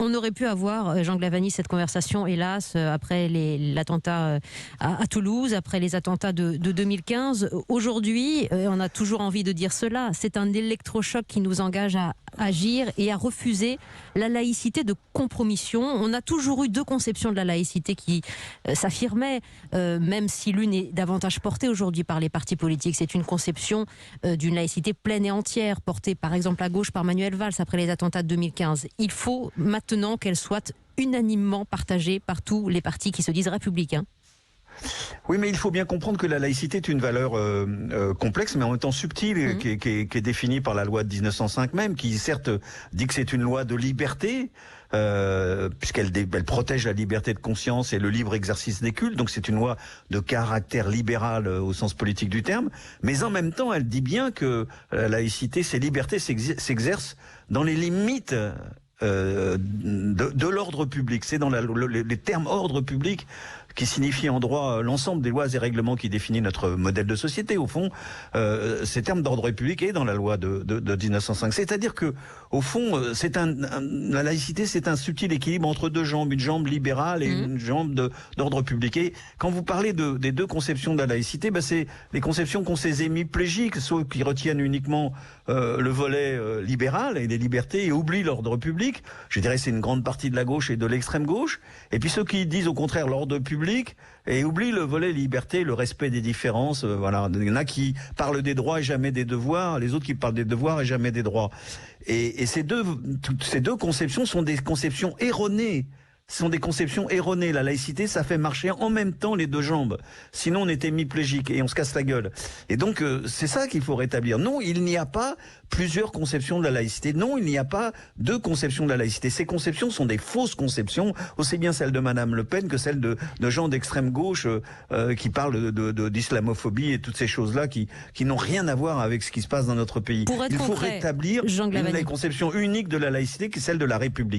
On aurait pu avoir, Jean Glavany, cette conversation, hélas, après l'attentat à Toulouse, après les attentats de 2015. Aujourd'hui, on a toujours envie de dire cela, c'est un électrochoc qui nous engage à agir et à refuser la laïcité de compromission. On a toujours eu deux conceptions de la laïcité qui s'affirmaient, même si l'une est davantage portée aujourd'hui par les partis politiques. C'est une conception d'une laïcité pleine et entière, portée par exemple à gauche par Manuel Valls après les attentats de 2015. Il faut maintenant qu'elle soit unanimement partagée par tous les partis qui se disent républicains. Oui, mais il faut bien comprendre que la laïcité est une valeur complexe, mais en même temps subtile, qui est définie par la loi de 1905 même, qui certes dit que c'est une loi de liberté, puisqu'elle protège la liberté de conscience et le libre exercice des cultes, donc c'est une loi de caractère libéral au sens politique du terme, mais en même temps elle dit bien que la laïcité, ces libertés s'exercent dans les limites de l'ordre public. C'est dans les termes ordre public qui signifie en droit l'ensemble des lois et règlements qui définit notre modèle de société. Au fond, ces termes d'ordre public est dans la loi de 1905. C'est-à-dire que, au fond, la laïcité, c'est un subtil équilibre entre deux jambes, une jambe libérale et une jambe d'ordre public. Et quand vous parlez des deux conceptions de la laïcité, c'est les conceptions qu'on sait hémiplégiques, ceux qui retiennent uniquement le volet libéral et les libertés et oublient l'ordre public. Je dirais c'est une grande partie de la gauche et de l'extrême gauche. Et puis ceux qui disent au contraire l'ordre public et oublie le volet liberté, le respect des différences. Voilà, il y en a qui parlent des droits et jamais des devoirs, les autres qui parlent des devoirs et jamais des droits. Et ces deux conceptions sont des conceptions erronées. Ce sont des conceptions erronées. La laïcité, ça fait marcher en même temps les deux jambes. Sinon, on est hémiplégique et on se casse la gueule. Et donc, c'est ça qu'il faut rétablir. Non, il n'y a pas plusieurs conceptions de la laïcité. Non, il n'y a pas deux conceptions de la laïcité. Ces conceptions sont des fausses conceptions, aussi bien celles de Madame Le Pen que celles de gens d'extrême gauche qui parlent d'islamophobie et toutes ces choses-là qui n'ont rien à voir avec ce qui se passe dans notre pays. Il faut rétablir une conception unique de la laïcité qui est celle de la République.